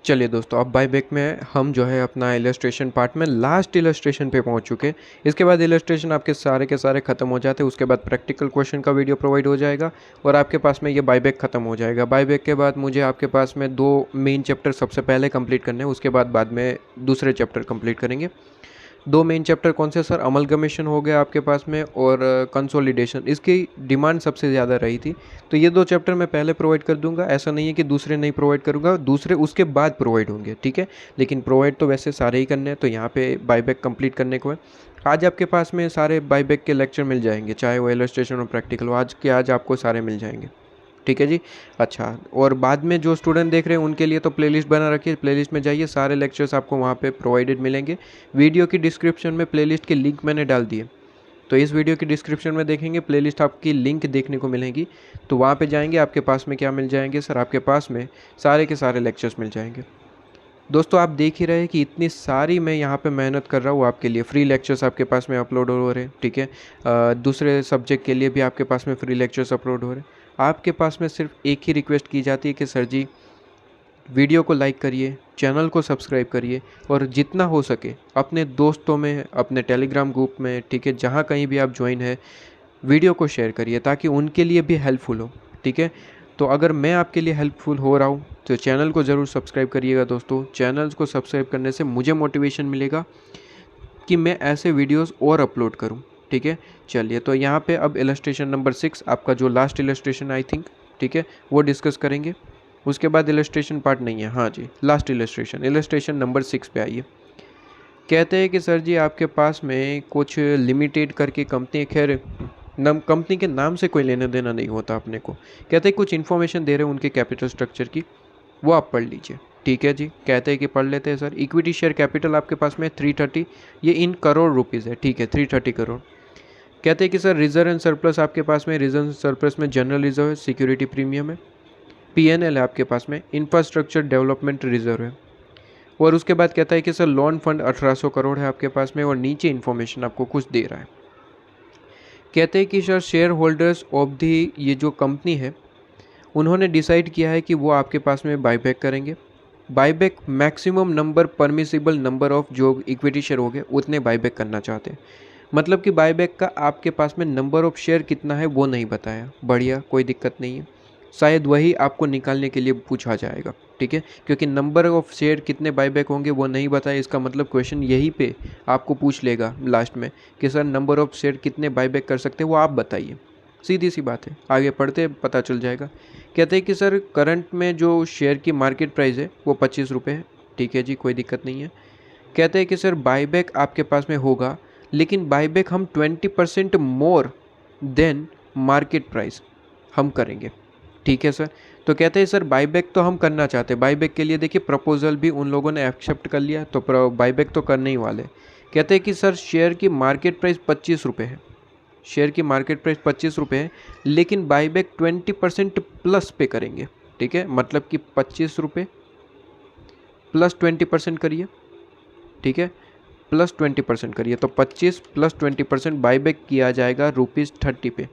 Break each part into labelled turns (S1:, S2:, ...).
S1: चलिए दोस्तों, अब बायबैक में हम जो है अपना इलस्ट्रेशन पार्ट में लास्ट इलस्ट्रेशन पे पहुंच चुके हैं। इसके बाद इलस्ट्रेशन आपके सारे के सारे ख़त्म हो जाते हैं। उसके बाद प्रैक्टिकल क्वेश्चन का वीडियो प्रोवाइड हो जाएगा और आपके पास में ये बायबैक ख़त्म हो जाएगा। बायबैक के बाद मुझे आपके पास में 2 मेन चैप्टर सबसे पहले कंप्लीट करने हैं, उसके बाद में दूसरे चैप्टर कंप्लीट करेंगे। 2 मेन चैप्टर कौन से सर? अमलगमेशन हो गया आपके पास में और कंसोलिडेशन। इसकी डिमांड सबसे ज़्यादा रही थी, तो ये 2 चैप्टर मैं पहले प्रोवाइड कर दूंगा। ऐसा नहीं है कि दूसरे नहीं प्रोवाइड करूंगा, दूसरे उसके बाद प्रोवाइड होंगे, ठीक है। लेकिन प्रोवाइड तो वैसे सारे ही करने हैं, तो यहाँ पे बायबैक कंप्लीट करने को है। आज आपके पास में सारे बायबैक के लेक्चर मिल जाएंगे, चाहे वो इलस्ट्रेशन और प्रैक्टिकल हो। आज आपको सारे मिल जाएंगे, ठीक है जी। अच्छा, और बाद में जो स्टूडेंट देख रहे हैं उनके लिए तो प्लेलिस्ट बना रखी है, प्लेलिस्ट में जाइए, सारे लेक्चर्स आपको वहाँ पे प्रोवाइडेड मिलेंगे। वीडियो की डिस्क्रिप्शन में प्लेलिस्ट की लिंक मैंने डाल दी है, तो इस वीडियो की डिस्क्रिप्शन में देखेंगे प्लेलिस्ट, आपकी लिंक देखने को मिलेगी। तो वहाँ पे जाएंगे, आपके पास में क्या मिल जाएंगे सर? आपके पास में सारे के सारे लेक्चर्स मिल जाएंगे। दोस्तों आप देख ही रहे हैं कि इतनी सारी मैं यहाँ पे मेहनत कर रहा हूँ आपके लिए। फ्री लेक्चर्स आपके पास में अपलोड हो रहे हैं, ठीक है। दूसरे सब्जेक्ट के लिए भी आपके पास में फ्री लेक्चर्स अपलोड हो रहे हैं। आपके पास में सिर्फ एक ही रिक्वेस्ट की जाती है कि सर जी वीडियो को लाइक करिए, चैनल को सब्सक्राइब करिए और जितना हो सके अपने दोस्तों में, अपने टेलीग्राम ग्रुप में, ठीक है, जहाँ कहीं भी आप ज्वाइन है, वीडियो को शेयर करिए ताकि उनके लिए भी हेल्पफुल हो, ठीक है। तो अगर मैं आपके लिए हेल्पफुल हो रहा हूँ तो चैनल को ज़रूर सब्सक्राइब करिएगा दोस्तों। चैनल को सब्सक्राइब करने से मुझे मोटिवेशन मिलेगा कि मैं ऐसे वीडियोस और अपलोड करूँ, ठीक है। चलिए, तो यहाँ पे अब इलस्ट्रेशन नंबर 6 आपका जो लास्ट इलस्ट्रेशन आई थिंक, ठीक है, वो डिस्कस करेंगे। उसके बाद इलस्ट्रेशन पार्ट नहीं है, हाँ जी, लास्ट इलस्ट्रेशन नंबर 6 पे आइए। कहते हैं कि सर जी आपके पास में कुछ लिमिटेड करके कंपनी, खैर कंपनी के नाम से कोई लेना देना नहीं होता अपने को। कहते हैं कुछ इन्फॉर्मेशन दे रहे हैं उनके कैपिटल स्ट्रक्चर की, वो आप पढ़ लीजिए, ठीक है जी। कहते हैं कि पढ़ लेते हैं सर। इक्विटी शेयर कैपिटल आपके पास में 330, ये इन करोड़ रुपीज़ है, ठीक है, 330 करोड़। कहते हैं कि सर रिजर्व एंड सरप्लस आपके पास में, रिजर्व एंड सरप्लस में जनरल रिजर्व है, सिक्योरिटी प्रीमियम है, पीएनएल है आपके पास में, इंफ्रास्ट्रक्चर डेवलपमेंट रिजर्व है। और उसके बाद कहता है कि सर लोन फंड 1800 करोड़ है आपके पास में, और नीचे इन्फॉर्मेशन आपको कुछ दे रहा है। कहते हैं कि sir share holders of the, ये जो कंपनी है उन्होंने डिसाइड किया है कि वो आपके पास में बायबैक करेंगे। Buyback maximum number, permissible number of जो इक्विटी शेयर हो गए उतने बायबैक करना चाहते हैं। मतलब कि बायबैक का आपके पास में नंबर ऑफ शेयर कितना है वो नहीं बताया। बढ़िया, कोई दिक्कत नहीं है, शायद वही आपको निकालने के लिए पूछा जाएगा, ठीक है। क्योंकि नंबर ऑफ शेयर कितने बायबैक होंगे वो नहीं बताया, इसका मतलब क्वेश्चन यहीं पे आपको पूछ लेगा लास्ट में कि सर नंबर ऑफ शेयर कितने बायबैक कर सकते हैं वो आप बताइए। सीधी सी बात है, आगे पढ़ते पता चल जाएगा। कहते हैं कि सर करंट में जो शेयर की मार्केट प्राइस है वो 25 रुपये है, ठीक है जी, कोई दिक्कत नहीं है। कहते हैं कि सर बायबैक आपके पास में होगा, लेकिन बायबैक हम 20% मोर देन मार्केट प्राइस हम करेंगे, ठीक है सर। तो कहते हैं सर बायबैक तो हम करना चाहते हैं, बायबैक के लिए देखिए प्रपोजल भी उन लोगों ने एक्सेप्ट कर लिया, तो बायबैक तो करने ही वाले। कहते हैं कि सर शेयर की मार्केट प्राइस 25 रुपये है, शेयर की मार्केट प्राइस 25 रुपये है, लेकिन बायबैक 20% प्लस पे करेंगे, ठीक है। मतलब कि 25 रुपये प्लस 20% करिए, ठीक है, प्लस 20% करिए, तो 25 प्लस 20% बायबैक किया जाएगा ₹30 पे,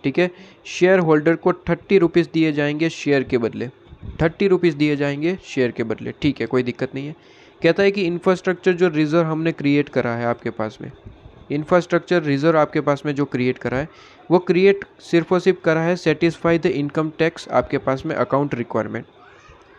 S1: ठीक है। शेयर होल्डर को 30 रुपीज़ दिए जाएंगे शेयर के बदले, 30 रुपीज़ दिए जाएंगे शेयर के बदले, ठीक है, कोई दिक्कत नहीं है। कहता है कि इंफ्रास्ट्रक्चर जो रिजर्व हमने क्रिएट करा है आपके पास में, इंफ्रास्ट्रक्चर रिजर्व आपके पास में जो क्रिएट करा है वो क्रिएट सिर्फ और सिर्फ करा है सेटिस्फाई द इनकम टैक्स आपके पास में अकाउंट रिक्वायरमेंट,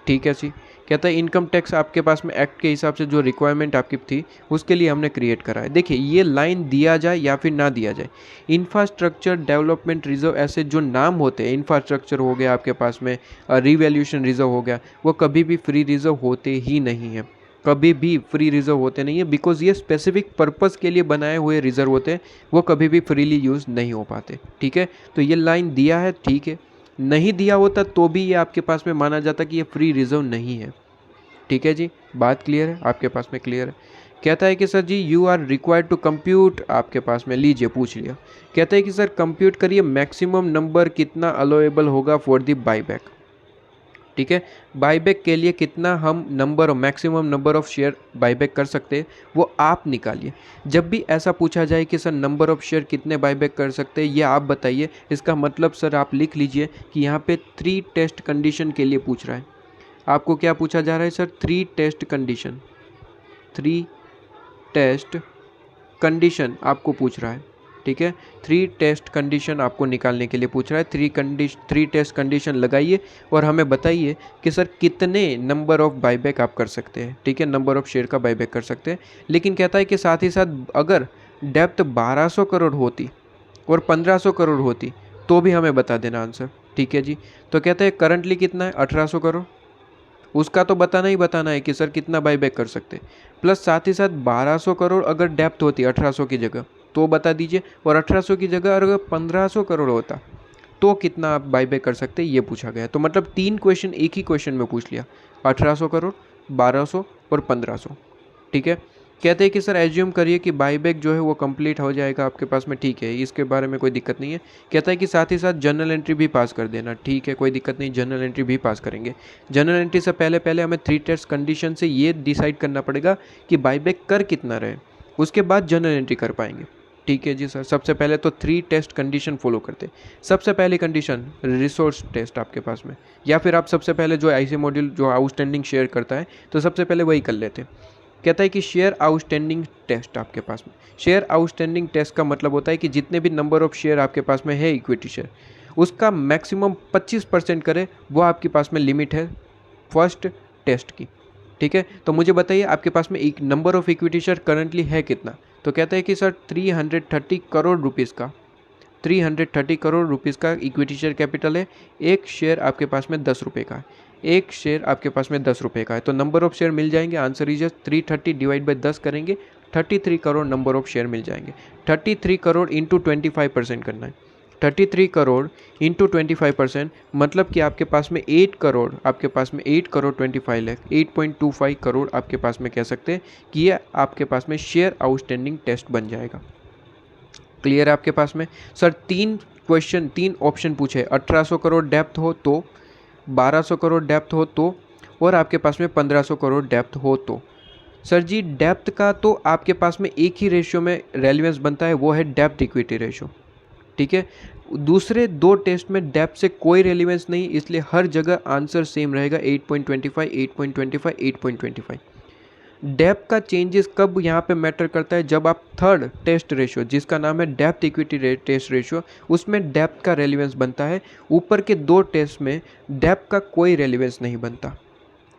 S1: ठीक है जी। कहता है इनकम टैक्स आपके पास में एक्ट के हिसाब से जो रिक्वायरमेंट आपकी थी उसके लिए हमने क्रिएट करा है। देखिए ये लाइन दिया जाए या फिर ना दिया जाए, इंफ्रास्ट्रक्चर डेवलपमेंट रिजर्व ऐसे जो नाम होते हैं, इंफ्रास्ट्रक्चर हो गया आपके पास में, रिवैल्यूएशन रिजर्व हो गया, वो कभी भी फ्री रिजर्व होते ही नहीं है, कभी भी फ्री रिजर्व होते नहीं है, बिकॉज ये स्पेसिफिक पर्पस के लिए बनाए हुए रिजर्व होते हैं, वो कभी भी फ्रीली यूज़ नहीं हो पाते, ठीक है। तो ये लाइन दिया है, ठीक है, नहीं दिया होता तो भी ये आपके पास में माना जाता कि ये फ्री रिजर्व नहीं है, ठीक है जी। बात क्लियर है, आपके पास में क्लियर है। कहता है कि sir ji you are required to compute, आपके पास में लीजिए पूछ लिया। कहता है कि सर कंप्यूट करिए मैक्सिमम नंबर कितना अलाउएबल होगा फॉर द बायबैक, ठीक है। बायबैक के लिए कितना हम number of, maximum number of share buyback कर सकते हैं वो आप निकालिए। जब भी ऐसा पूछा जाए कि सर नंबर ऑफ शेयर कितने बायबैक कर सकते हैं ये आप बताइए, इसका मतलब सर आप लिख लीजिए कि यहाँ पे 3 टेस्ट कंडीशन के लिए पूछ रहा है। आपको क्या पूछा जा रहा है sir, 3 test condition, 3 test condition आपको पूछ रहा है, ठीक है। 3 टेस्ट कंडीशन आपको निकालने के लिए पूछ रहा है। 3 टेस्ट कंडीशन लगाइए और हमें बताइए कि सर कितने नंबर ऑफ बाईबैक आप कर सकते हैं, ठीक है, नंबर ऑफ शेयर का बाईबैक कर सकते हैं। लेकिन कहता है कि साथ ही साथ अगर डेप्थ 1200 करोड़ होती और 1500 करोड़ होती तो भी हमें बता देना आंसर, ठीक है जी। तो कहते हैं करंटली कितना है, 1800 करोड़, उसका तो बताना है कि सर कितना बाईबैक कर सकते हैं, प्लस साथ ही साथ 1200 करोड़ अगर डेप्थ होती 1800 की जगह तो बता दीजिए, और 1800 की जगह अगर 1500 करोड़ होता तो कितना आप बाईबैक कर सकते हैं, ये पूछा गया। तो मतलब 3 क्वेश्चन एक ही क्वेश्चन में पूछ लिया, 1800 करोड़, 1200 और 1500, ठीक है। कहते हैं कि सर एज्यूम करिए कि बाईबैक जो है वो कंप्लीट हो जाएगा आपके पास में, ठीक है, इसके बारे में कोई दिक्कत नहीं है। कहता है कि साथ ही साथ जर्नल एंट्री भी पास कर देना, ठीक है, कोई दिक्कत नहीं, जर्नल एंट्री भी पास करेंगे। जर्नल एंट्री से पहले हमें 3 टेस्ट कंडीशन से ये डिसाइड करना पड़ेगा कि बाईबैक कर कितना रहे, उसके बाद जर्नल एंट्री कर पाएंगे, ठीक है जी सर। सबसे पहले तो 3 टेस्ट कंडीशन फॉलो करते। सबसे पहली कंडीशन रिसोर्स टेस्ट आपके पास में, या फिर आप सबसे पहले जो आईसी मॉड्यूल जो आउटस्टैंडिंग शेयर करता है तो सबसे पहले वही कर लेते हैं। कहता है कि शेयर आउटस्टैंडिंग टेस्ट आपके पास में, शेयर आउटस्टैंडिंग टेस्ट का मतलब होता है कि जितने भी नंबर ऑफ शेयर आपके पास में है इक्विटी शेयर, उसका मैक्सिमम 25% करे, वो आपके पास में लिमिट है फर्स्ट टेस्ट की, ठीक है। तो मुझे बताइए आपके पास में एक number of equity share currently है कितना। तो कहता है कि सर 330 करोड़ रुपीज़ का, 330 करोड़ रुपीज़ का इक्विटी शेयर कैपिटल है। एक शेयर आपके पास में 10 रुपये का है, एक शेयर आपके पास में 10 रुपये का है। तो नंबर ऑफ शेयर मिल जाएंगे, आंसर इज 330 डिवाइड बाई 10 करेंगे, 33 करोड़ नंबर ऑफ शेयर मिल जाएंगे। 33 करोड़ इंटू 25% करना है, 33 करोड़ इंटू 25% मतलब कि आपके पास में 8 करोड़, आपके पास में 8 करोड़ 25 लाख, 8.25 करोड़ आपके पास में कह सकते हैं कि ये आपके पास में शेयर आउटस्टैंडिंग टेस्ट बन जाएगा। क्लियर है आपके पास में सर। 3 ऑप्शन पूछे, 1800 करोड़ डेप्थ हो तो, 1200 करोड़ डेप्थ हो तो, और आपके पास में 1500 करोड़ डेप्थ हो तो। सर जी डेप्थ का तो आपके पास में एक ही रेशियो में रेलिवेंस बनता है, वो है डेप्थ इक्विटी रेशियो, ठीक है। दूसरे 2 टेस्ट में डेप्थ से कोई रेलिवेंस नहीं, इसलिए हर जगह आंसर सेम रहेगा, 8.25, 8.25, 8.25। डेप्थ का चेंजेस कब यहाँ पे मैटर करता है, जब आप थर्ड टेस्ट रेशियो जिसका नाम है डेप्थ इक्विटी टेस्ट रेशियो, उसमें डेप्थ का रेलिवेंस बनता है। ऊपर के 2 टेस्ट में डेप्थ का कोई रेलिवेंस नहीं बनता,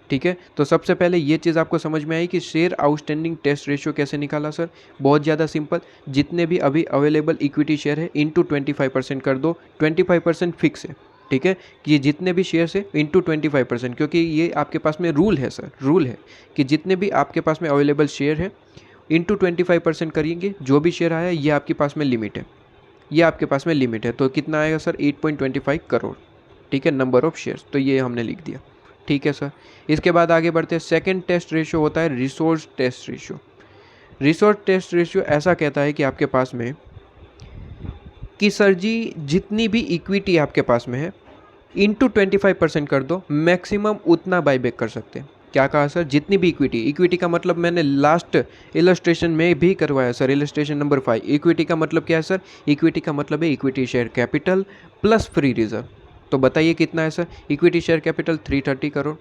S1: ठीक है। तो सबसे पहले ये चीज़ आपको समझ में आई कि शेयर आउटस्टैंडिंग टेस्ट रेशियो कैसे निकाला सर। बहुत ज़्यादा सिंपल, जितने भी अभी अवेलेबल इक्विटी शेयर है इंटू 25% कर दो, 25% फिक्स है, ठीक है, कि ये जितने भी शेयर है इंटू 25%, क्योंकि ये आपके पास में रूल है सर, रूल है कि जितने भी आपके पास में अवेलेबल शेयर है इंटू 25% करेंगे, जो भी शेयर आया ये आपके पास में लिमिट है, ये आपके पास में लिमिट है। तो कितना आएगा सर, 8.25 करोड़, ठीक है, नंबर ऑफ शेयर्स। तो ये हमने लिख दिया, ठीक है सर। इसके बाद आगे बढ़ते हैं। सेकंड टेस्ट रेशियो होता है resource test ratio. Resource test ratio ऐसा कहता है कि आपके पास में कि सर जी जितनी भी इक्विटी आपके पास में है इंटू 25% कर दो, मैक्सिमम उतना बाईबैक कर सकते हैं। क्या कहा सर, जितनी भी इक्विटी का मतलब मैंने लास्ट इलस्ट्रेशन में भी करवाया सर, इलस्ट्रेशन नंबर 5। इक्विटी का मतलब क्या है सर, इक्विटी का मतलब है equity share capital plus free reserve. तो बताइए कितना है sir, equity share capital 330 crore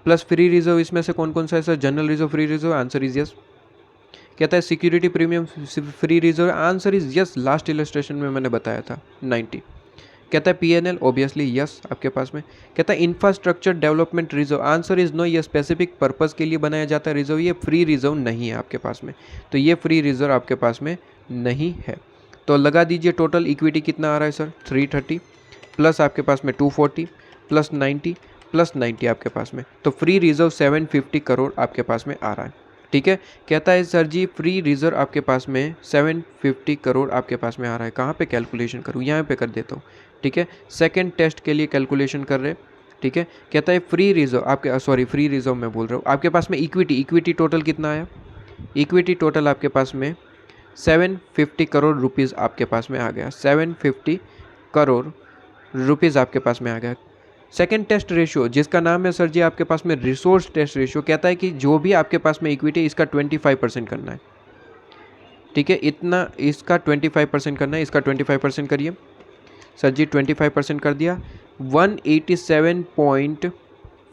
S1: plus free reserve, इसमें से कौन कौन सा है sir, general reserve, free reserve, answer is yes. कहता है security premium free reserve, answer is yes, last illustration में मैंने बताया था 90। कहता है पीएनएल ऑब्वियसली यस आपके पास में। कहता है infrastructure development reserve, answer is no, ये स्पेसिफिक पर्पस के लिए बनाया जाता है रिजर्व, ये फ्री रिजर्व नहीं है आपके पास में, तो ये फ्री रिजर्व आपके पास में नहीं है। तो लगा दीजिए टोटल इक्विटी कितना आ रहा है सर, 330 प्लस आपके पास में 240 प्लस 90 प्लस 90 आपके पास में, तो फ्री रिजर्व 750 करोड़ आपके पास में आ रहा है, ठीक है। कहता है सर जी फ्री रिजर्व आपके पास में 750 करोड़ आपके पास में आ रहा है। कहाँ पे कैलकुलेशन करूँ, यहाँ पे कर देता हूँ, ठीक है। सेकंड टेस्ट के लिए कैलकुलेशन कर रहे, ठीक है। कहता है फ्री रिजर्व आपके, सॉरी फ्री रिजर्व मैं बोल रहा हूँ, आपके पास में इक्विटी टोटल कितना आया, इक्विटी टोटल आपके पास में 750 करोड़ रुपीज़ आपके पास में आ गया, 750 करोड़ रुपीज़ आपके पास में आ गया। सेकेंड टेस्ट रेशियो जिसका नाम है सर जी आपके पास में रिसोर्स टेस्ट रेशियो, कहता है कि जो भी आपके पास में इक्विटी है इसका 25% करना है, ठीक है, इतना इसका 25% करना है, इसका 25% करिए सर जी, 25% कर दिया, 187.5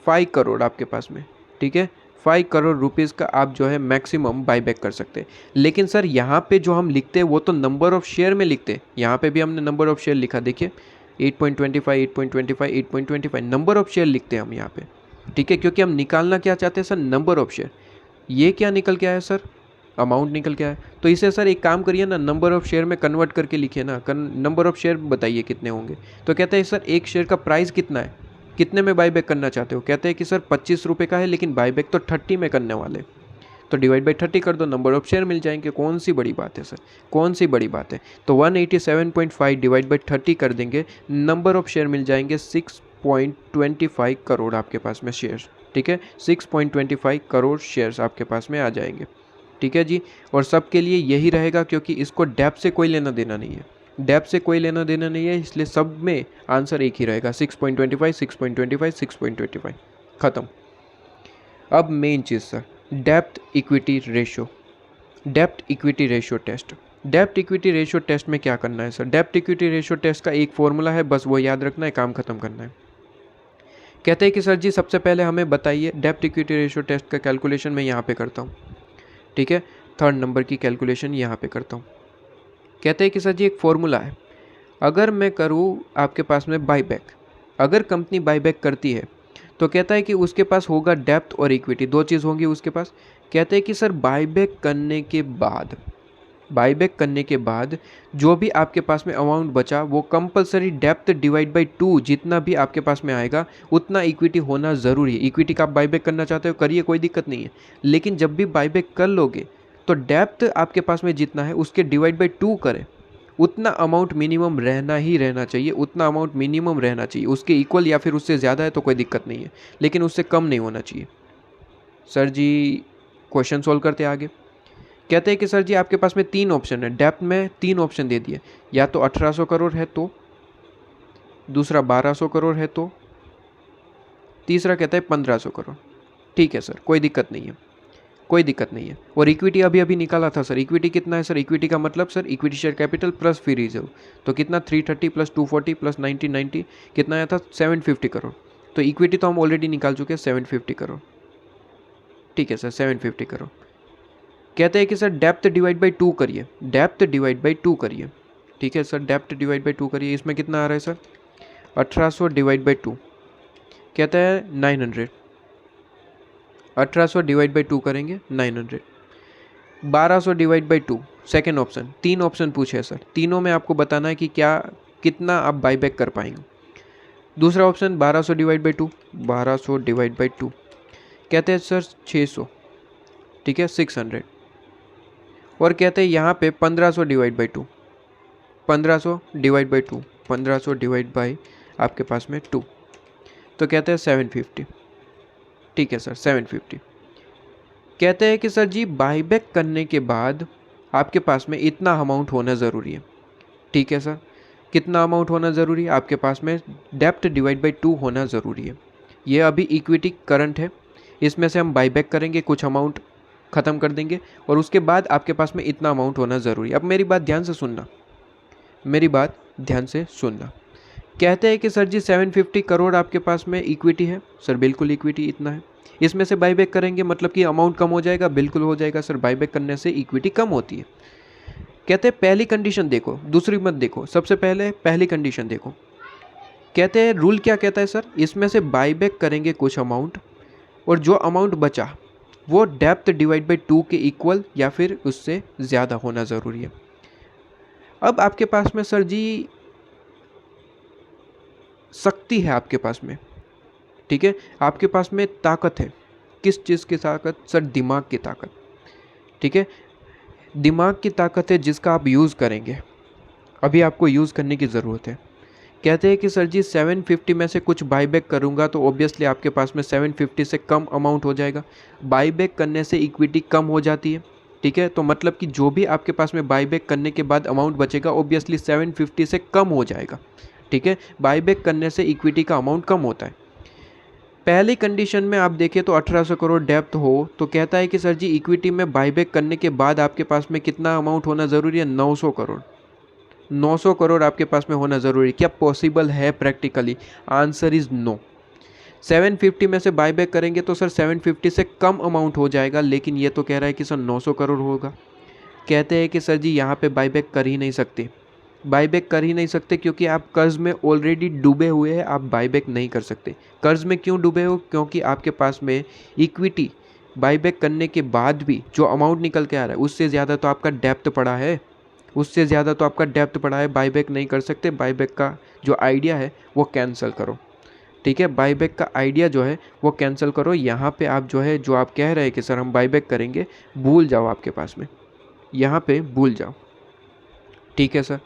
S1: 5 करोड़ आपके पास में, ठीक है, 5 करोड़ रुपीज़ का आप जो है मैक्सिमम बाईबैक कर सकते हैं। लेकिन सर यहाँ पे जो हम लिखते हैं वो तो नंबर ऑफ़ शेयर में लिखते हैं, यहाँ पे भी हमने नंबर ऑफ़ शेयर लिखा, देखिए 8.25 8.25 8.25 नंबर ऑफ़ शेयर लिखते हैं हम यहाँ पे, ठीक है, क्योंकि हम निकालना क्या चाहते हैं सर, नंबर ऑफ़ शेयर। ये क्या निकल के आया सर, अमाउंट निकल के आया। तो इसे सर एक काम करिए ना, नंबर ऑफ़ शेयर में कन्वर्ट करके लिखिए ना, नंबर ऑफ़ शेयर बताइए कितने होंगे। तो कहते हैं सर एक शेयर का प्राइस कितना है, कितने में बाईबैक करना चाहते हो, कहते हैं कि सर 25 रुपये का है, लेकिन बाईबैक तो 30 में करने वाले, तो डिवाइड बाई 30 कर दो, नंबर ऑफ शेयर मिल जाएंगे। कौन सी बड़ी बात है सर, कौन सी बड़ी बात है। तो 187.5 डिवाइड बाई 30 कर देंगे, नंबर ऑफ शेयर मिल जाएंगे 6.25 करोड़ आपके पास में शेयर्स, ठीक है, 6.25 करोड़ शेयर्स आपके पास में आ जाएंगे, ठीक है जी। और सबके लिए यही रहेगा, क्योंकि इसको डेप्थ से कोई लेना देना नहीं है, डेप्थ से कोई लेना देना नहीं है, इसलिए सब में आंसर एक ही रहेगा, 6.25 6.25 6.25, ख़त्म। अब मेन चीज़ sir, depth equity ratio, depth equity ratio test. Depth equity ratio test में क्या करना है sir, depth equity ratio test का एक फॉर्मूला है, बस वो याद रखना है, काम खत्म करना है। कहते हैं कि सर जी सबसे पहले हमें बताइए डेप्थ इक्विटी रेशो टेस्ट का कैलकुलेशन मैं यहाँ पे करता हूँ, ठीक है, 3rd नंबर की कैलकुलेशन यहाँ पे करता हूँ। कहते हैं कि सर जी एक फॉर्मूला है, अगर मैं करूँ आपके पास में बाईबैक, अगर कंपनी बाईबैक करती है तो कहता है कि उसके पास होगा डेप्थ और इक्विटी, दो चीज़ होंगी उसके पास। कहते हैं कि सर बाईबैक करने के बाद जो भी आपके पास में अमाउंट बचा वो कंपलसरी डेप्थ डिवाइड बाई 2 जितना भी आपके पास में आएगा उतना इक्विटी होना ज़रूरी है। इक्विटी का आप बाईबैक करना चाहते हो करिए, कोई दिक्कत नहीं है, लेकिन जब भी बाईबैक कर लोगे तो डेप्थ आपके पास में जितना है उसके डिवाइड बाई 2 करें, उतना अमाउंट मिनिमम रहना चाहिए, उतना अमाउंट मिनिमम रहना चाहिए। उसके इक्वल या फिर उससे ज़्यादा है तो कोई दिक्कत नहीं है, लेकिन उससे कम नहीं होना चाहिए। सर जी क्वेश्चन सोल्व करते आगे। कहते हैं कि सर जी आपके पास में 3 ऑप्शन है, डेप्थ में 3 ऑप्शन दे दिए, या तो 1800 करोड़ है तो, दूसरा 1200 करोड़ है तो, तीसरा कहता है 1500 करोड़। ठीक है सर, कोई दिक्कत नहीं है, कोई दिक्कत नहीं है। और इक्विटी अभी अभी निकाला था सर, इक्विटी कितना है सर, इक्विटी का मतलब sir equity share capital plus free reserve, तो कितना 330 प्लस 240 प्लस 1990 कितना आया था 750 करोड़। तो इक्विटी तो हम ऑलरेडी निकाल चुके हैं 750 करोड़, ठीक है सर 750 करोड़। कहते हैं कि सर डेप्थ डिवाइड बाई 2 करिए, डेप्थ डिवाइड बाई 2 करिए, ठीक है सर डेप्थ डिवाइड बाई 2 करिए। इसमें कितना आ रहा है सर 1800 डिवाइड बाई 2, कहता है 900, 1800 डिवाइड बाई 2 करेंगे 900, 1200 divide by 2 second option. 3 option पूछे हैं सर, तीनों में आपको बताना है कि क्या कितना आप बाईबैक कर पाएंगे। दूसरा option 1200 divide by 2, 1200 divide by 2 कहते हैं सर 600, ठीक है 600। और कहते हैं यहाँ पे 1500 divide by 2, 1500 divide by 2, 1500 divide by आपके पास में 2, तो कहते हैं 750, ठीक है सर 750। कहते हैं कि सर जी बाईबैक करने के बाद आपके पास में इतना अमाउंट होना ज़रूरी है, ठीक है सर, कितना अमाउंट होना ज़रूरी है आपके पास में, डेप्थ डिवाइड बाई 2 होना ज़रूरी है। ये अभी इक्विटी करंट है, इसमें से हम बाईबैक करेंगे, कुछ अमाउंट ख़त्म कर देंगे और उसके बाद आपके पास में इतना अमाउंट होना ज़रूरी है। अब मेरी बात ध्यान से सुनना, मेरी बात ध्यान से सुनना। कहते हैं कि सर जी 750 करोड़ आपके पास में इक्विटी है, सर बिल्कुल इक्विटी इतना है, इसमें से बाईबैक करेंगे मतलब कि अमाउंट कम हो जाएगा, बिल्कुल हो जाएगा सर, बाईबैक करने से इक्विटी कम होती है। कहते हैं पहली कंडीशन देखो, दूसरी मत देखो, सबसे पहले पहली कंडीशन देखो। कहते हैं रूल क्या कहता है सर, इसमें से बाईबैक करेंगे कुछ अमाउंट और जो अमाउंट बचा वो डेप्थ डिवाइड बाई 2 के इक्वल या फिर उससे ज़्यादा होना ज़रूरी है। अब आपके पास में सर जी शक्ति है आपके पास में, ठीक है, आपके पास में ताकत है, किस चीज़ की ताकत सर, दिमाग की ताकत, ठीक है, दिमाग की ताकत है जिसका आप यूज़ करेंगे, अभी आपको यूज़ करने की ज़रूरत है। कहते हैं कि सर जी 750 में से कुछ बाईबैक करूंगा तो ऑब्वियसली आपके पास में 750 से कम अमाउंट हो जाएगा, बाईबैक करने से इक्विटी कम हो जाती है, ठीक है, तो मतलब कि जो भी आपके पास में बाईबैक करने के बाद अमाउंट बचेगा ऑब्वियसली 750 से कम हो जाएगा, ठीक है, बाईबैक करने से इक्विटी का अमाउंट कम होता है। पहली कंडीशन में आप देखें तो 1800 करोड़ डेप्थ हो तो कहता है कि सर जी इक्विटी में बाईबैक करने के बाद आपके पास में कितना अमाउंट होना ज़रूरी है, 900 करोड़, 900 करोड़ आपके पास में होना ज़रूरी है। क्या पॉसिबल है प्रैक्टिकली, आंसर इज़ नो। 750 में से बाईबैक करेंगे तो सर 750 से कम अमाउंट हो जाएगा, लेकिन ये तो कह रहा है कि सर 900 करोड़ होगा। कहते हैं कि सर जी यहाँ पे बाईबैक कर ही नहीं सकते, बाईबैक कर ही नहीं सकते क्योंकि आप कर्ज में ऑलरेडी डूबे हुए हैं, आप बाईबैक नहीं कर सकते। कर्ज में क्यों डूबे हो? क्योंकि आपके पास में इक्विटी बाईबैक करने के बाद भी जो अमाउंट निकल के आ रहा है उससे ज़्यादा तो आपका डेप्थ पड़ा है, उससे ज़्यादा तो आपका डेप्थ पड़ा है, बाईबैक नहीं कर सकते। बाईबैक का जो आइडिया है वो कैंसिल करो, ठीक है, बाईबैक का आइडिया जो है वो कैंसिल करो। यहाँ पे आप जो है जो आप कह रहे हैं कि सर हम बाईबैक करेंगे, भूल जाओ, आपके पास में यहाँ पे भूल जाओ, ठीक है सर।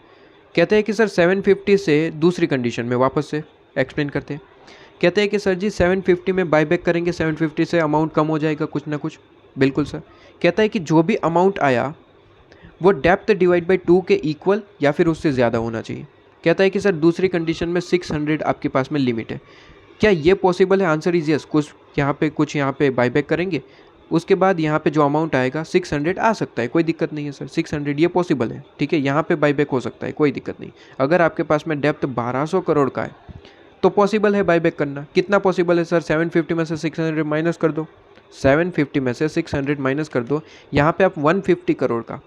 S1: कहते हैं कि सर 750 से दूसरी कंडीशन में वापस से एक्सप्लेन करते हैं। कहते हैं कि सर जी 750 में बाईबैक करेंगे, 750 से अमाउंट कम हो जाएगा कुछ ना कुछ। बिल्कुल सर। कहता है कि जो भी अमाउंट आया वो डेप्थ डिवाइड बाई 2 के इक्वल या फिर उससे ज़्यादा होना चाहिए। कहता है कि सर दूसरी कंडीशन में 600 आपके पास में लिमिट है। क्या ये पॉसिबल है? Answer is yes. कुछ यहाँ पे बाईबैक करेंगे, उसके बाद यहाँ पे जो अमाउंट आएगा 600 आ सकता है, कोई दिक्कत नहीं है सर। 600 ये पॉसिबल है, ठीक है, यहाँ पे बाईबैक हो सकता है, कोई दिक्कत नहीं। अगर आपके पास में डेप्थ 1200 करोड़ का है तो पॉसिबल है बाईबैक करना। कितना पॉसिबल है सर? 750 में से 600 माइनस कर दो, 750 में से 600 माइनस कर दो, यहाँ पे आप 150 करोड़ का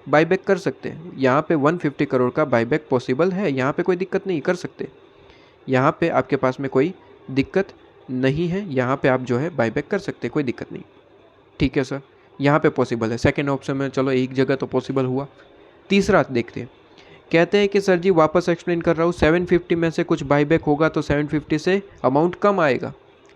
S1: बाईबैक कर सकते हैं। यहाँ पे 150 करोड़ का बाईबैक पॉसिबल है, यहाँ पे कोई दिक्कत नहीं, कर सकते। यहाँ पे आपके पास में कोई दिक्कत नहीं है, यहाँ पे आप जो है बाईबैक कर सकते हैं, कोई दिक्कत नहीं, ठीक है सर। यहाँ पे पॉसिबल है। सेकेंड ऑप्शन में चलो एक जगह तो पॉसिबल हुआ। तीसरा देखते हैं। कहते हैं कि सर जी वापस एक्सप्लेन कर रहा हूँ, 750 में से कुछ बाईबैक होगा तो 750 से अमाउंट कम आएगा,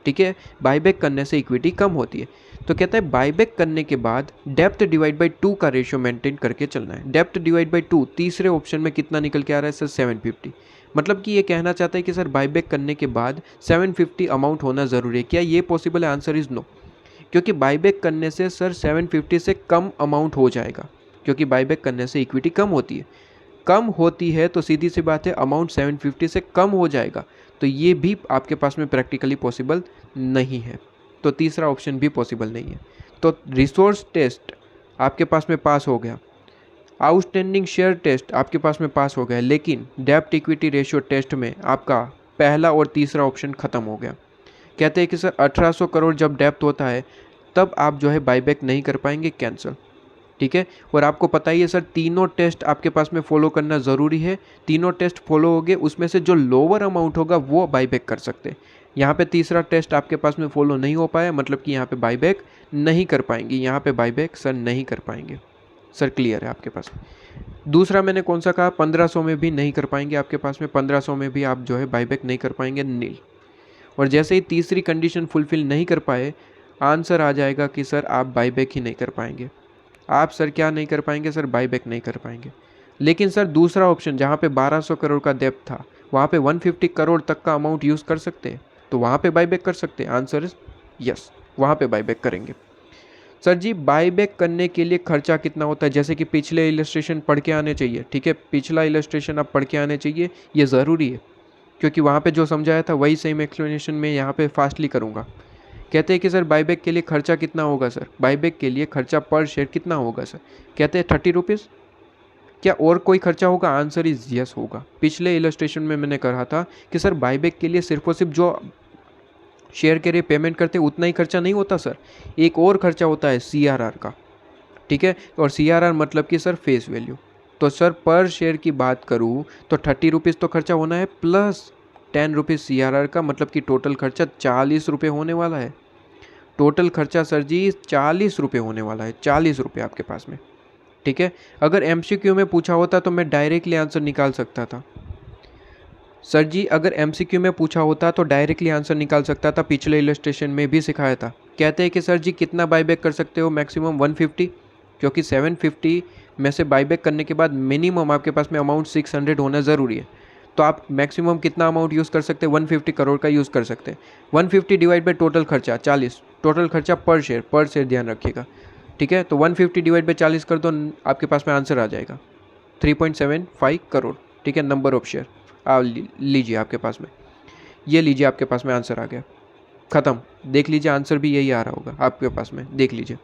S1: ठीक है, बाईबैक करने से इक्विटी कम होती है। तो कहता है बाईबैक करने के बाद डेप्थ डिवाइड बाई 2 का रेशियो मेंटेन करके चलना है। डेप्थ डिवाइड बाई 2 तीसरे ऑप्शन में कितना निकल के आ रहा है सर? 750। मतलब कि ये कहना चाहता है कि सर बाईबैक करने के बाद 750 अमाउंट होना ज़रूरी है। क्या ये पॉसिबल है? आंसर इज़ नो, क्योंकि बाईबैक करने से सर 750 से कम अमाउंट हो जाएगा, क्योंकि बाईबैक करने से इक्विटी कम होती है, कम होती है तो सीधी सी बात है अमाउंट 750 से कम हो जाएगा। तो ये भी आपके पास में प्रैक्टिकली पॉसिबल नहीं है, तो तीसरा ऑप्शन भी पॉसिबल नहीं है। तो रिसोर्स टेस्ट आपके पास में पास हो गया, आउटस्टैंडिंग शेयर टेस्ट आपके पास में पास हो गया, लेकिन डेप्ट इक्विटी रेशियो टेस्ट में आपका पहला और तीसरा ऑप्शन ख़त्म हो गया। कहते हैं कि सर 1800 करोड़ जब डेप्थ होता है तब आप जो है बाईबैक नहीं कर पाएंगे, कैंसिल, ठीक है। और आपको पता ही है सर तीनों टेस्ट आपके पास में फॉलो करना ज़रूरी है। तीनों टेस्ट फॉलो हो गए, उसमें से जो लोअर अमाउंट होगा वो बाईबैक कर सकते हैं। यहाँ पे तीसरा टेस्ट आपके पास में फॉलो नहीं हो पाया, मतलब कि यहाँ पे बाईबैक नहीं कर पाएंगे, यहाँ पे बाईबैक सर नहीं कर पाएंगे। सर क्लियर है आपके पास? दूसरा मैंने कौन सा कहा? 1500 में भी नहीं कर पाएंगे, आपके पास में 1500 में भी आप जो है बाईबैक नहीं कर पाएंगे, नील। और जैसे ही तीसरी कंडीशन फुलफिल नहीं कर पाए, आंसर आ जाएगा कि सर आप बाईबैक ही नहीं कर पाएंगे। आप सर क्या नहीं कर पाएंगे? सर बाईबैक नहीं कर पाएंगे। लेकिन सर दूसरा ऑप्शन जहाँ पे 1200 करोड़ का डेप्थ था वहाँ पे 150 करोड़ तक का अमाउंट यूज़ कर सकते हैं, तो वहाँ पे बाईबैक कर सकते हैं। आंसर इज यस, वहाँ पे बाईबैक करेंगे। सर जी बाईबैक करने के लिए खर्चा कितना होता है? जैसे कि पिछले इलस्ट्रेशन पढ़ के आने चाहिए, ठीक है, पिछला इलस्ट्रेशन आप पढ़ के आने चाहिए, ये ज़रूरी है, क्योंकि वहाँ पे जो समझाया था वही सेम एक्सप्लेनेशन में यहाँ पे फास्टली करूँगा। कहते हैं कि सर बाईबैक के लिए खर्चा कितना होगा? सर बाईबैक के लिए खर्चा पर शेयर कितना होगा? सर कहते हैं 30 रुपीज़। क्या और कोई खर्चा होगा? आंसर इज यस होगा। पिछले इलस्ट्रेशन में मैंने कहा था कि सर बाईबैक के लिए सिर्फ और सिर्फ जो शेयर के लिए पेमेंट करते हैं उतना ही खर्चा नहीं होता सर, एक और खर्चा होता है CRR का, ठीक है। और CRR मतलब कि सर फेस वैल्यू। तो सर पर शेयर की बात करूँ तो 30 रुपीज़ तो खर्चा होना है, प्लस 10 रुपीज़ CRR का, मतलब कि टोटल खर्चा 40 रुपये होने वाला है। टोटल खर्चा सर जी 40 रुपये होने वाला है, 40 रुपये आपके पास में, ठीक है। अगर MCQ में पूछा होता तो मैं डायरेक्टली आंसर निकाल सकता था सर जी, अगर MCQ में पूछा होता तो डायरेक्टली आंसर निकाल सकता था, पिछले इलस्ट्रेशन में भी सिखाया था। कहते हैं कि सर जी कितना बाईबैक कर सकते हो? मैक्सिमम 150, क्योंकि 750 में से बाईबैक करने के बाद मिनिमम आपके पास में अमाउंट 600 होना ज़रूरी है। तो आप मैक्सिमम कितना अमाउंट यूज़ कर सकते हैं? 150 करोड़ का यूज़ कर सकते हैं। 150 डिवाइड बाई टोटल खर्चा 40, टोटल खर्चा पर शेयर ध्यान रखिएगा, ठीक है। तो 150 डिवाइड बाई 40 कर दो, आपके पास में आंसर आ जाएगा 3.75 करोड़, ठीक है। नंबर ऑफ शेयर आप लीजिए, आपके पास में ये लीजिए, आपके पास में आंसर आ गया, ख़त्म। देख लीजिए आंसर भी यही आ रहा होगा आपके पास में, देख लीजिए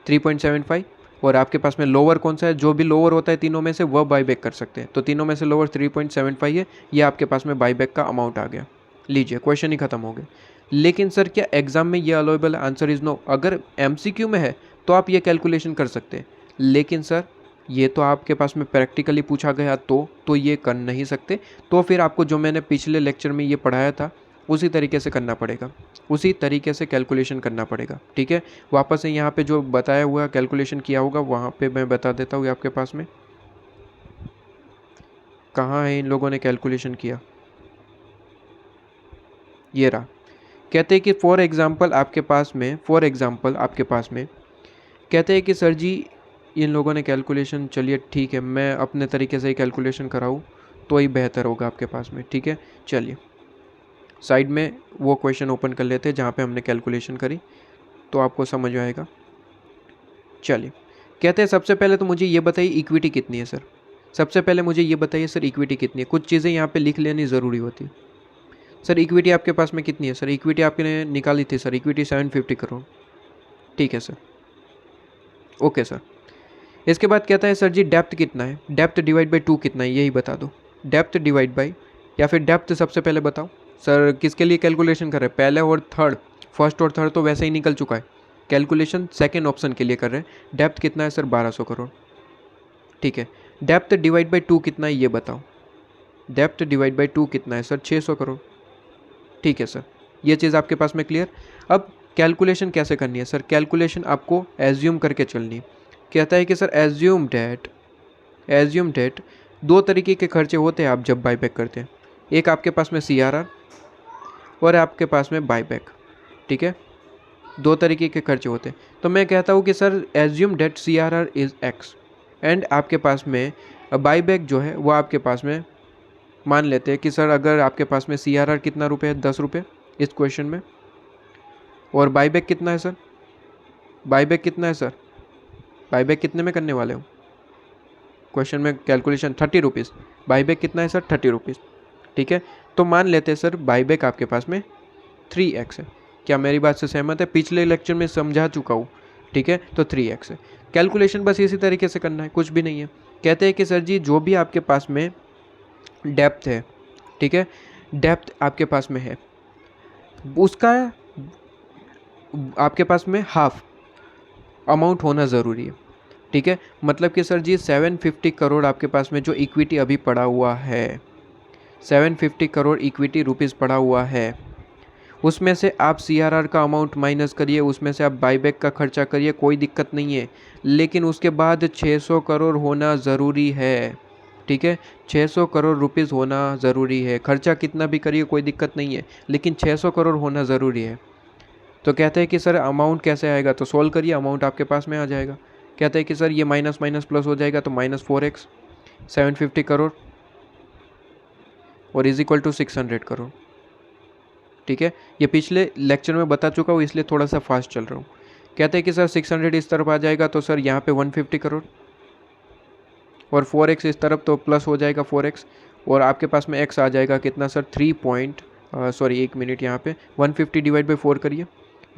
S1: 3.75। और आपके पास में लोअर कौन सा है? जो भी लोअर होता है तीनों में से वह बाईबैक कर सकते हैं, तो तीनों में से लोअर 3.75 है, ये आपके पास में बाईबैक का अमाउंट आ गया। लीजिए क्वेश्चन ही ख़त्म हो गया। लेकिन सर क्या एग्ज़ाम में ये अलाउेबल? Answer is no. अगर MCQ में है तो आप ये कैलकुलेशन कर सकते हैं, लेकिन सर ये तो आपके पास में प्रैक्टिकली पूछा गया तो ये कर नहीं सकते। तो फिर आपको जो मैंने पिछले लेक्चर में ये पढ़ाया था उसी तरीके से करना पड़ेगा, उसी तरीके से कैलकुलेशन करना पड़ेगा। ठीक है, वापस से यहाँ पे जो बताया हुआ कैलकुलेशन किया होगा वहाँ पे मैं बता देता हूँ आपके पास में कहाँ है इन लोगों ने कैलकुलेशन किया। ये रहा। कहते हैं कि फॉर एग्ज़ाम्पल आपके पास में कहते हैं कि सर जी इन लोगों ने कैलकुलेशन, चलिए ठीक है मैं अपने तरीके से ही कैलकुलेशन कराऊँ तो ही बेहतर होगा आपके पास में। ठीक है, चलिए साइड में वो क्वेश्चन ओपन कर लेते हैं जहाँ पे हमने कैलकुलेशन करी तो आपको समझ आएगा। चलिए कहते हैं सबसे पहले तो मुझे ये बताइए इक्विटी कितनी है सर। सबसे पहले मुझे ये बताइए सर इक्विटी कितनी है। कुछ चीज़ें यहाँ पे लिख लेनी ज़रूरी होती है। सर इक्विटी आपके पास में कितनी है? सर इक्विटी आपने निकाली थी सर, इक्विटी 750 करोड़। ठीक है सर, ओके सर। इसके बाद कहता है सर जी डेप्थ कितना है, डेप्थ डिवाइड बाई 2 कितना है, यही बता दो। डेप्थ डिवाइड बाई, या फिर डेप्थ सबसे पहले बताओ। सर किसके लिए कैलकुलेशन कर रहे हैं? पहले और थर्ड, फर्स्ट और थर्ड तो वैसे ही निकल चुका है, कैलकुलेशन सेकेंड ऑप्शन के लिए कर रहे हैं। डेप्थ कितना है सर? 1200 करोड़। ठीक है, डेप्थ डिवाइड बाई 2 कितना है ये बताओ। डेप्थ डिवाइड बाई 2 कितना है सर? 600 करोड़। ठीक है सर, ये चीज़ आपके पास में क्लियर। अब कैलकुलेशन कैसे करनी है सर? कैलकुलेशन आपको एज्यूम करके चलनी है। कहता है कि सर एज्यूम डेट 2 तरीके के खर्चे होते हैं आप जब बाईबैक करते हैं। एक आपके पास में CRR और आपके पास में बाईबैक। ठीक है, 2 तरीके के खर्चे होते हैं। तो मैं कहता हूँ कि sir assume date CRR is X and आपके पास में बाईबैक जो है वो आपके पास में मान लेते हैं कि सर अगर आपके पास में CRR कितना रुपये है? 10 रुपये इस क्वेश्चन में, और बाईबैक कितना है सर? बाईबैक कितना है सर? बाईबैक कितने में करने वाले हो? क्वेश्चन में कैलकुलेशन 30 रुपीज़। बाईबैक कितना है सर? 30 रुपीज़। ठीक है, तो मान लेते हैं सर बाईबैक आपके पास में 3x है। क्या मेरी बात से सहमत है? पिछले लेक्चर में समझा चुका हूँ। ठीक है, तो 3x है। कैलकुलेशन बस इसी तरीके से करना है, कुछ भी नहीं है। कहते हैं कि सर जी जो भी आपके पास में डेप्थ है, ठीक है, डेप्थ आपके पास में है उसका आपके पास में हाफ अमाउंट होना ज़रूरी है। ठीक है, मतलब कि सर जी 750 करोड़ आपके पास में जो इक्विटी अभी पड़ा हुआ है, 750 करोड़ इक्विटी रुपीज़ पड़ा हुआ है, उसमें से आप CRR का अमाउंट माइनस करिए, उसमें से आप बाईबैक का खर्चा करिए, कोई दिक्कत नहीं है। लेकिन उसके बाद 600 करोड़ होना ज़रूरी है। ठीक है, 600 करोड़ रुपीज़ होना ज़रूरी है। खर्चा कितना भी करिए कोई दिक्कत नहीं है, लेकिन 600 करोड़ होना ज़रूरी है। तो कहते हैं कि सर अमाउंट कैसे आएगा? तो सॉल्व करिए, अमाउंट आपके पास में आ जाएगा। कहते हैं कि सर ये माइनस माइनस प्लस हो जाएगा, तो -4x 750 करोड़ और इज इक्वल टू 600 करोड़। ठीक है, ये पिछले लेक्चर में बता चुका हूँ इसलिए थोड़ा सा फास्ट चल रहा हूँ। कहते हैं कि सर 600 इस तरफ आ जाएगा तो सर यहाँ पे 150 करोड़ और 4x इस तरफ तो प्लस हो जाएगा 4x, और आपके पास में x आ जाएगा कितना सर? 1 मिनट, यहाँ पे 150 डिवाइड बाई 4 करिए।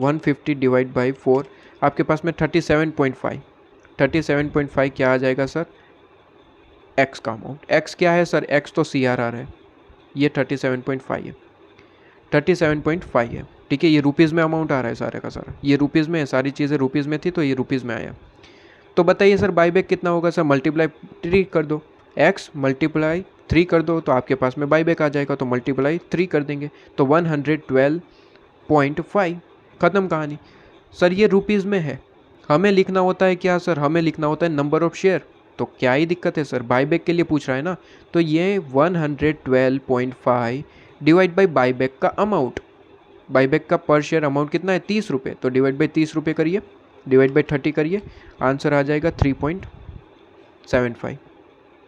S1: 150 डिवाइड बाई 4 आपके पास में 37.5 क्या आ जाएगा सर? x का अमाउंट। x क्या है सर? x तो CRR है, ये 37.5 है, 37.5 है। ठीक है, ये रुपीज़ में अमाउंट आ रहा है सारे का सारा, ये रुपीज़ में है, सारी चीज़ें रुपीज़ में थी तो ये रुपीज़ में आया। तो बताइए सर बाईबैक कितना होगा सर? मल्टीप्लाई 3 कर दो, x मल्टीप्लाई 3 कर दो तो आपके पास में बाईबैक आ जाएगा, तो मल्टीप्लाई 3 कर देंगे तो 112.5, ख़त्म कहानी। सर ये रुपीज़ में है, हमें लिखना होता है क्या सर? हमें लिखना होता है नंबर ऑफ शेयर। तो क्या ही दिक्कत है सर, बाईबैक के लिए पूछ रहा है ना, तो ये 112.5 डिवाइड बाई बाईबैक का अमाउंट। बाईबैक का पर शेयर अमाउंट कितना है? 30 रुपये, तो डिवाइड बाई 30 रुपये करिए, डिवाइड बाई 30 करिए, आंसर आ जाएगा 3.75।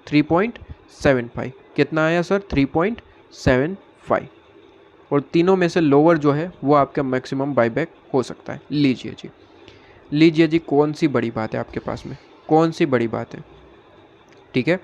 S1: 3.75 कितना आया सर? 3.75। और तीनों में से लोअर जो है वो आपका मैक्सिमम बाईबैक हो सकता है। लीजिए जी, कौन सी बड़ी बात है आपके पास में? कौन सी बड़ी बात है? ठीक है,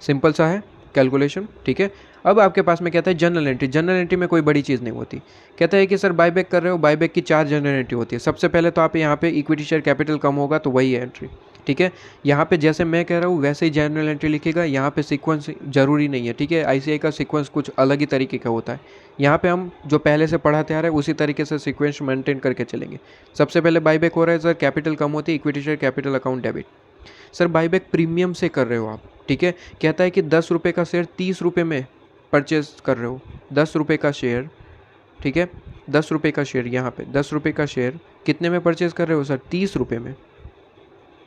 S1: सिंपल सा है कैलकुलेशन। ठीक है, अब आपके पास में कहता है जनरल एंट्री। जनरल एंट्री में कोई बड़ी चीज़ नहीं होती। कहता है कि सर बाईबैक कर रहे हो, बाईबैक की 4 जनरल एंट्री होती है। सबसे पहले तो आप यहाँ पे इक्विटी शेयर कैपिटल कम होगा तो वही है एंट्री। ठीक है। यहाँ पे जैसे मैं कह रहा हूँ वैसे ही जर्नल एंट्री लिखेगा, यहाँ पे सीक्वेंस ज़रूरी नहीं है, ठीक है। आईसीआई का सीक्वेंस कुछ अलग ही तरीके का होता है। यहाँ पे हम जो पहले से पढ़ाते आ रहे हैं उसी तरीके से सीक्वेंस मेंटेन करके चलेंगे। सबसे पहले बाईबैक हो रहा है सर, कैपिटल कम होती है, equity share capital account debit. Sir buyback premium से कर रहे हो आप, ठीक है। कहता है कि 10 रुपये का शेयर 30 रुपये में परचेज कर रहे हो, 10 रुपये का शेयर, ठीक है। 10 रुपये का शेयर, यहाँ पे 10 रुपये का शेयर कितने में परचेज कर रहे हो सर? 30 रुपये में।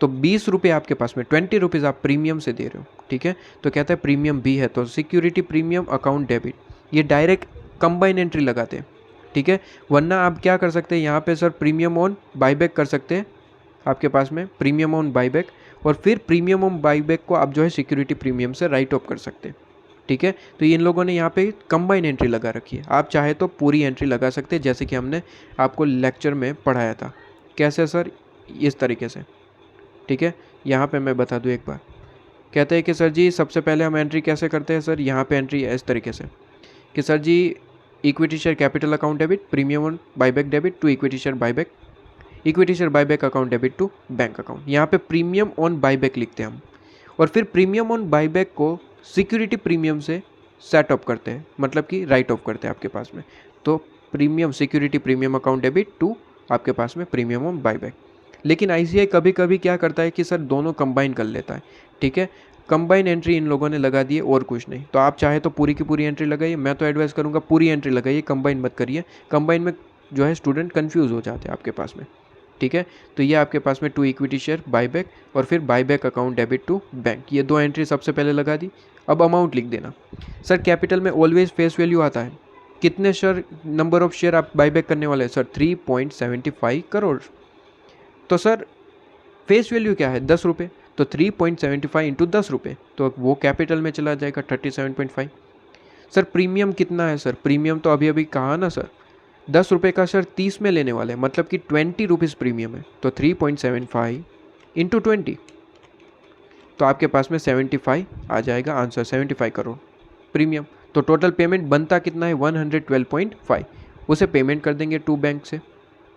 S1: तो 20 रुपये आपके पास में, 20 रुपीज़ आप प्रीमियम से दे रहे हो, ठीक है। तो कहता है प्रीमियम भी है, तो सिक्योरिटी प्रीमियम अकाउंट डेबिट, ये डायरेक्ट कंबाइन एंट्री लगाते हैं, ठीक है। वरना आप क्या कर सकते हैं, यहाँ पे सर प्रीमियम ऑन बाईबैक कर सकते हैं आपके पास में, प्रीमियम ऑन बाईबैक, और फिर प्रीमियम ऑन बाईबैक को आप जो है सिक्योरिटी प्रीमियम से राइट ऑफ कर सकते हैं, ठीक है। तो इन लोगों ने यहाँ पे कंबाइन एंट्री लगा रखी है। आप चाहे तो पूरी एंट्री लगा सकते हैं, जैसे कि हमने आपको लेक्चर में पढ़ाया था। कैसे सर? इस तरीके से, ठीक है। यहाँ पे मैं बता दूँ एक बार, कहते हैं कि सर जी सबसे पहले हम एंट्री कैसे करते हैं सर, यहाँ पे एंट्री है इस तरीके से कि sir ji equity share capital account debit, premium on buyback debit to equity share buyback, equity share buyback account debit to bank account. यहाँ पे प्रीमियम ऑन बाईबैक लिखते हैं हम, और फिर प्रीमियम ऑन बाईबैक को सिक्योरिटी प्रीमियम से सेट अप करते हैं, मतलब कि राइट ऑफ करते हैं आपके पास में। तो premium security premium account debit to आपके पास में प्रीमियम ऑन बाईबैक। लेकिन आईसीआई कभी कभी क्या करता है कि सर दोनों कंबाइन कर लेता है, ठीक है। कंबाइन एंट्री इन लोगों ने लगा दी है और कुछ नहीं। तो आप चाहे तो पूरी की पूरी एंट्री लगाइए, मैं तो एडवाइस करूँगा पूरी एंट्री लगाइए, कंबाइन मत करिए। कंबाइन में जो है स्टूडेंट कन्फ्यूज़ हो जाते हैं आपके पास में, ठीक है। तो ये आपके पास में टू इक्विटी शेयर बाईबैक और फिर buyback account debit to bank, ये 2 एंट्री सबसे पहले लगा दी। अब अमाउंट लिख देना सर। कैपिटल में ऑलवेज फेस वैल्यू आता है, कितने शेयर, नंबर ऑफ शेयर आप बाईबैक करने वाले हैं सर? 3.75 करोड़। तो सर फेस वैल्यू क्या है? 10 रुपये, तो 3.75 इंटू 10 रुपये, तो वो कैपिटल में चला जाएगा 37.5। सर प्रीमियम कितना है सर? प्रीमियम तो अभी अभी कहा ना सर, 10 रुपये का सर 30 में लेने वाले हैं, मतलब कि 20 रुपीज़ प्रीमियम है। तो 3.75 इंटू 20, तो आपके पास में 75 आ जाएगा आंसर, 75 करोड़ प्रीमियम। तो टोटल पेमेंट बनता कितना है? 112.5, उसे पेमेंट कर देंगे टू बैंक से,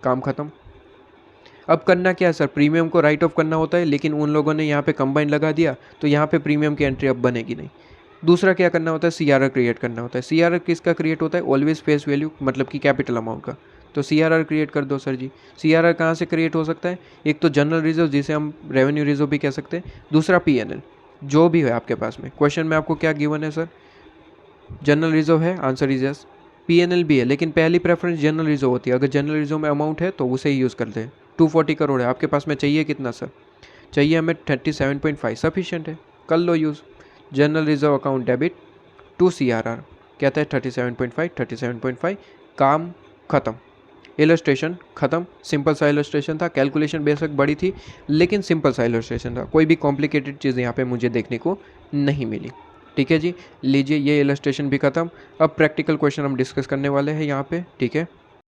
S1: काम ख़त्म। अब करना क्या है सर? प्रीमियम को राइट ऑफ करना होता है, लेकिन उन लोगों ने यहाँ पे कंबाइन लगा दिया, तो यहाँ पे प्रीमियम की एंट्री अब बनेगी नहीं। दूसरा क्या करना होता है? सीआरआर क्रिएट करना होता है। सीआरआर किसका क्रिएट होता है? ऑलवेज फेस वैल्यू, मतलब कि कैपिटल अमाउंट का। तो सीआरआर क्रिएट कर दो सर जी। सीआरआर कहाँ से क्रिएट हो सकता है? एक तो जनरल रिजर्व, जिसे हम रेवेन्यू रिजर्व भी कह सकते हैं, दूसरा पीएनएल, जो भी है आपके पास में। क्वेश्चन में आपको क्या गिवन है सर? जनरल रिजर्व है, आंसर इज यस। पीएनएल भी है, लेकिन पहली प्रेफरेंस जनरल रिजर्व होती है। अगर जनरल रिजर्व में अमाउंट है तो उसे ही यूज़ करते हैं। 240 करोड़ है आपके पास में, चाहिए कितना सर? चाहिए हमें 37.5, सफिशिएंट है, कर लो use. General reserve account debit to CRR, कहता है 37.5, 37.5, काम ख़त्म, इलस्ट्रेशन ख़त्म। सिंपल सा इलस्ट्रेशन था, कैलकुलेशन बेशक बड़ी थी, लेकिन सिंपल सा इलस्ट्रेशन था, कोई भी कॉम्प्लिकेटेड चीज़ यहाँ पे मुझे देखने को नहीं मिली, ठीक है जी। लीजिए ये इलस्ट्रेशन भी ख़त्म। अब प्रैक्टिकल क्वेश्चन हम डिस्कस करने वाले हैं यहाँ पे, ठीक है।